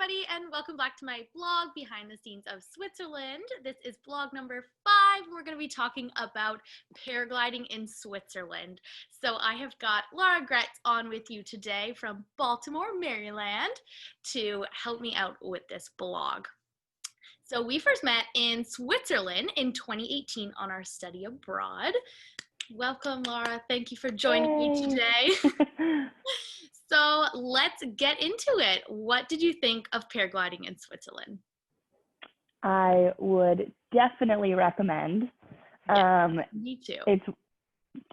everybody, and welcome back to my blog, Behind the Scenes of Switzerland. This is blog number 5. We're going to be talking about paragliding in Switzerland. So I have got Laura Gretz on with you today from Baltimore, Maryland, to help me out with this blog. So we first met in Switzerland in 2018 on our study abroad. Welcome, Laura. Thank you for joining me today. So let's get into it. What did you think of paragliding in Switzerland? I would definitely recommend. Me too. It's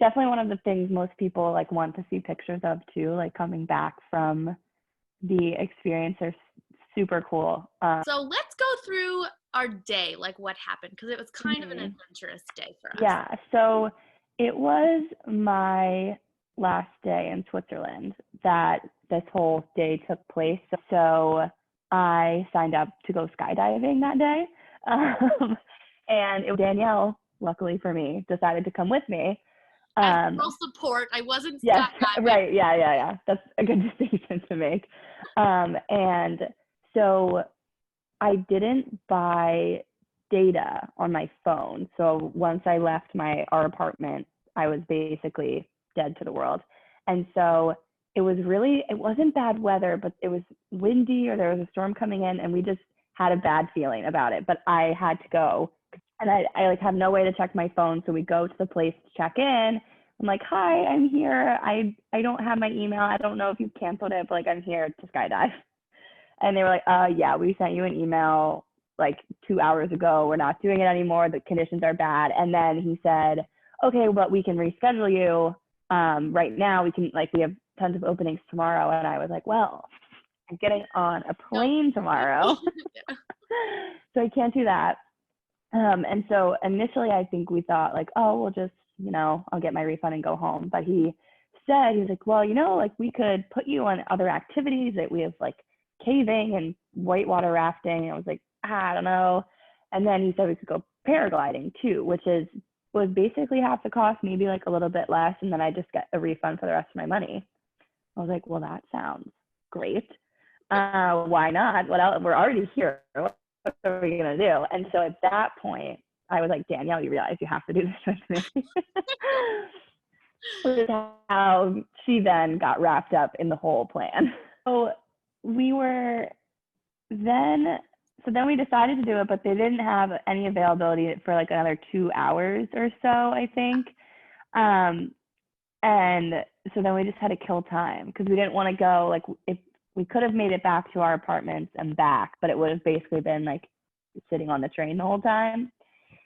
definitely one of the things most people want to see pictures of too, coming back from the experience. Are super cool. So let's go through our day, what happened, because it was kind of an adventurous day for us. Yeah, so it was my last day in Switzerland that this whole day took place. So I signed up to go skydiving that day. And Danielle, luckily for me, decided to come with me. As full support. I wasn't yes, skydiving. Right. Yeah. That's a good distinction to make. And so I didn't buy data on my phone. So once I left our apartment, I was basically dead to the world. And so it wasn't bad weather, but it was windy, or there was a storm coming in, and we just had a bad feeling about it. But I had to go, and I have no way to check my phone. So we go to the place to check in. I'm like, hi, I'm here. I don't have my email. I don't know if you've canceled it, but I'm here to skydive. And they were like, yeah, we sent you an email 2 hours ago. We're not doing it anymore. The conditions are bad. And then he said, okay, but we can reschedule you. Right now we can, we have tons of openings tomorrow. And I was like, well, I'm getting on a plane tomorrow. So I can't do that. And so initially I think we thought we'll just, I'll get my refund and go home. But he was like, well, we could put you on other activities that we have caving and whitewater rafting. And I was like, I don't know. And then he said we could go paragliding too, which was basically half the cost, maybe a little bit less. And then I just get a refund for the rest of my money. I was like, well, that sounds great. Why not? What else? We're already here. What are we going to do? And so at that point, I was like, Danielle, you realize you have to do this with me. Which is how she then got wrapped up in the whole plan. So then we decided to do it, but they didn't have any availability for another 2 hours or so, I think. And so then we just had to kill time because we didn't want to go, if we could have made it back to our apartments and back, but it would have basically been sitting on the train the whole time.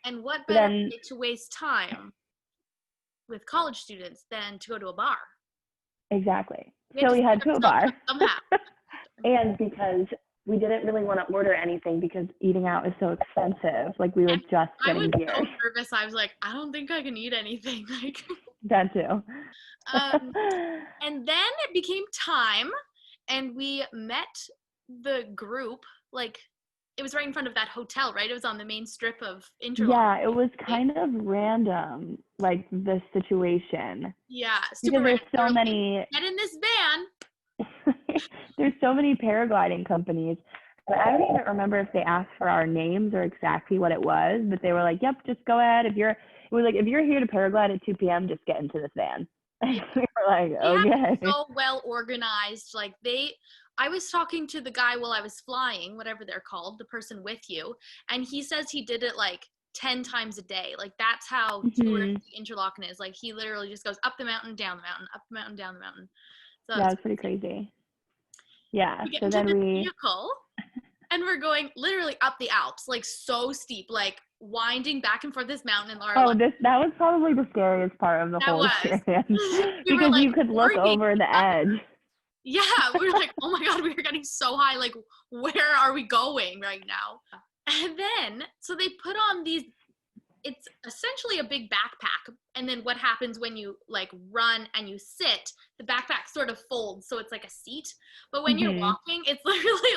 And what better way to waste time with college students than to go to a bar? Exactly. So we had to a bar. Somehow. And because we didn't really want to order anything because eating out is so expensive. We were just getting beer. I was so nervous. I was like, I don't think I can eat anything. That too. And then it became time, and we met the group. It was right in front of that hotel, right? It was on the main strip of Interlaken. Yeah, it was kind of random, the situation. Yeah, because there's so many. Get in this van. There's so many paragliding companies. But I don't even remember if they asked for our names or exactly what it was, but they were like, yep, just go ahead. If you're here to paraglide at 2 p.m., just get into this van. And we were like, okay. So well organized. I was talking to the guy while I was flying, whatever they're called, the person with you, and he says he did it 10 times a day. That's how touristy Interlaken is. He literally just goes up the mountain, down the mountain, up the mountain, down the mountain. So yeah, it's pretty crazy. Yeah. We get so into then the vehicle, and we're going literally up the Alps, so steep, winding back and forth this mountain. And Laura, that was probably the scariest part of the whole experience. Because you could look over the edge. Yeah, we were like, oh my God, we were getting so high. Where are we going right now? And then, so they put on it's essentially a big backpack. And then what happens when you run and you sit, the backpack sort of folds. So it's like a seat. But when you're walking, it's literally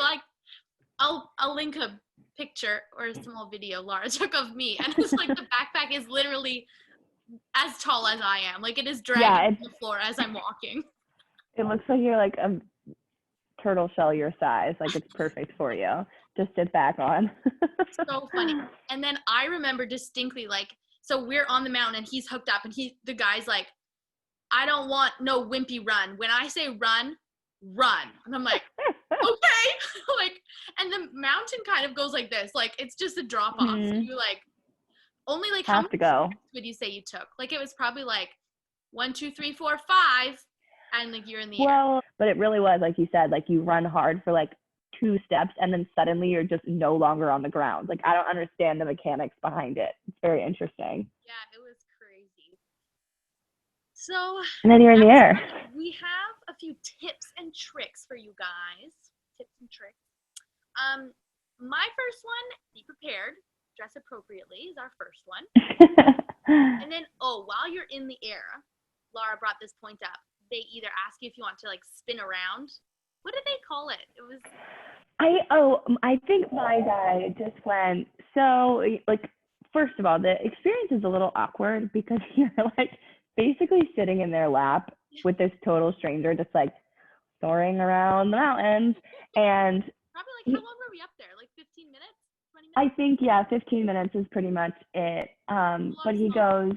I'll link a picture or a small video Laura took of me. And it's the backpack is literally as tall as I am. It is dragging the floor as I'm walking. It looks like you're turtle shell your size. Like, it's perfect for you. Just sit back on. So funny. And then I remember distinctly, like, so we're on the mountain and he's hooked up and the guy's like, I don't want no wimpy run. When I say run, run. And I'm like, okay. Like, and the mountain kind of goes like this. Like, it's just a drop off. So you like, only like, how many steps would you say you took? Like, it was probably like 1, 2, 3, 4, 5. And like, you're in the air. Well, but it really was, like you said, like you run hard for like 2 steps and then suddenly you're just no longer on the ground. Like, I don't understand the mechanics behind it. It's very interesting. Yeah, it was crazy. So, and then you're in the air. We have a few tips and tricks for you guys. Tips and tricks. My first one, be prepared, dress appropriately is our first one. And then, while you're in the air, Laura brought this point up. They either ask you if you want to like spin around. What did they call it? It was. I think my guy just went, so like, first of all, the experience is a little awkward because you're like basically sitting in their lap with this total stranger just like soaring around the mountains. And probably like, how long were we up there? Like 15 minutes? 20 minutes? I think, yeah, 15 minutes is pretty much it. But he goes,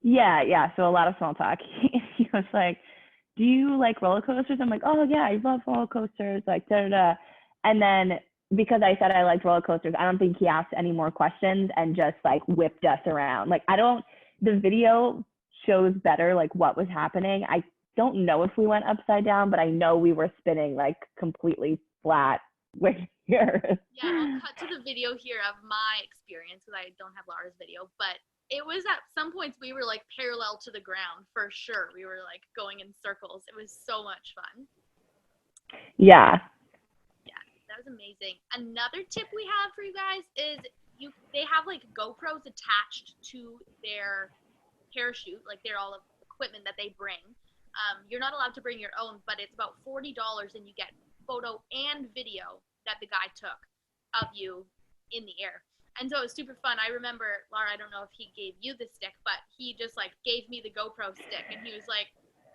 yeah, so a lot of small talk. He was like, do you like roller coasters? I'm like, oh yeah, I love roller coasters, like da-da-da. And then because I said I liked roller coasters, I don't think he asked any more questions and just like whipped us around. Like, the video shows better like what was happening. I don't know if we went upside down, but I know we were spinning like completely flat with here. Yeah, I'll cut to the video here of my experience because I don't have Laura's video, but it was at some points we were like parallel to the ground for sure. We were like going in circles. It was so much fun. Yeah. Yeah, that was amazing. Another tip we have for you guys is they have like GoPros attached to their parachute, like they're all of the equipment that they bring. You're not allowed to bring your own, but it's about $40 and you get photo and video that the guy took of you in the air. And so it was super fun. I remember, Laura, I don't know if he gave you the stick, but he just like gave me the GoPro stick and he was like,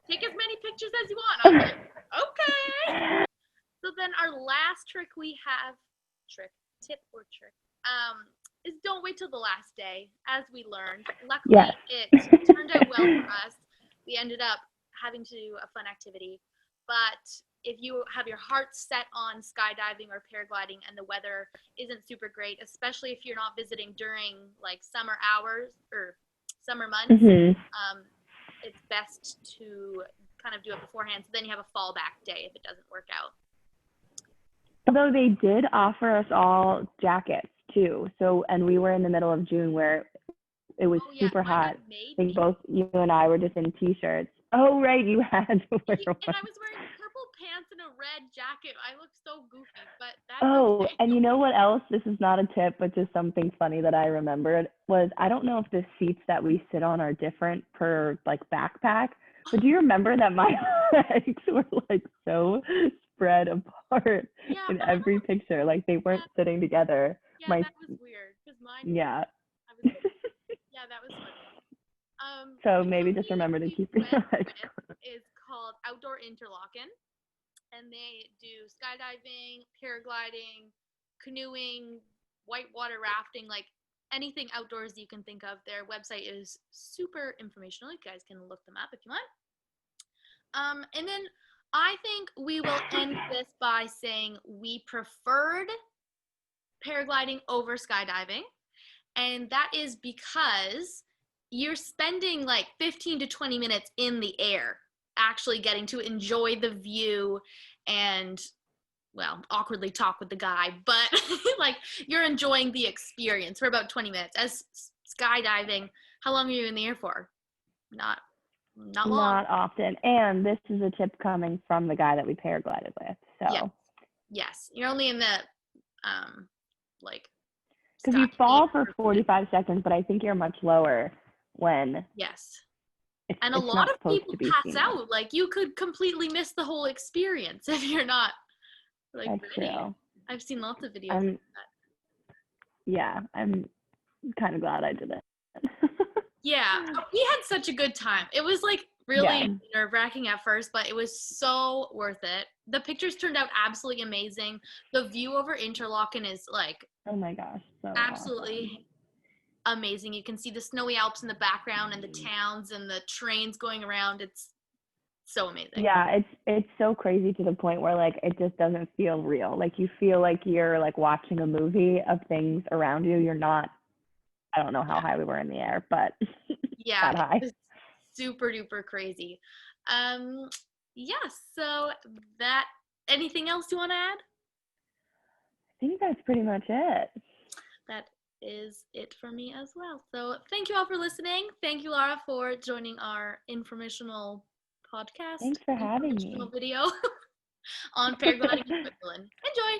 take as many pictures as you want. I was like, okay. So then our last tip is don't wait till the last day, as we learned. Luckily, yes. It turned out well for us. We ended up having to do a fun activity. But if you have your heart set on skydiving or paragliding and the weather isn't super great, especially if you're not visiting during like summer hours or summer months, it's best to kind of do it beforehand. So then you have a fallback day if it doesn't work out. Although they did offer us all jackets too. So, and we were in the middle of June where it was super hot. I think both you and I were just in t-shirts. Oh, right, you had to wear one. And I was wearing purple pants and a red jacket. I looked so goofy, but that's okay. And you know what else? This is not a tip, but just something funny that I remembered was, I don't know if the seats that we sit on are different per like backpack, but do you remember that my legs were like so spread apart in every picture? Like they weren't sitting together. Yeah, that was weird. Cause mine. Yeah. Yeah, that was funny. So maybe just remember to keep your legs. Is called Outdoor Interlaken, and they do skydiving, paragliding, canoeing, whitewater rafting, like anything outdoors you can think of. Their website is super informational. You guys can look them up if you want. And then I think we will end this by saying we preferred paragliding over skydiving, and that is because you're spending like 15 to 20 minutes in the air, actually getting to enjoy the view and, well, awkwardly talk with the guy, but like you're enjoying the experience for about 20 minutes. As skydiving, how long are you in the air for? Not long. Not often. And this is a tip coming from the guy that we paraglided with. So yes. You're only in the like, because you fall for 45 seconds, but I think you're much lower when and a lot of people pass out. Like you could completely miss the whole experience if you're not like That's ready. True. I've seen lots of videos of that. Yeah, I'm kind of glad I did it. Yeah, we had such a good time. It was like really nerve-wracking at first, but it was so worth it. The pictures turned out absolutely amazing. The view over Interlaken is like Oh my gosh, so absolutely amazing. You can see the snowy Alps in the background and the towns and the trains going around. It's so amazing. Yeah, it's so crazy to the point where like it just doesn't feel real. Like you feel like you're like watching a movie of things around you. You're not, I don't know how high we were in the air, but yeah, that high. it was super duper crazy. Yeah, so that, anything else you want to add? I think that's pretty much it. That is it for me as well. So thank you all for listening. Thank you, Laura, for joining our informational podcast. Thanks for having me. Informational video on paragliding in Switzerland. Enjoy!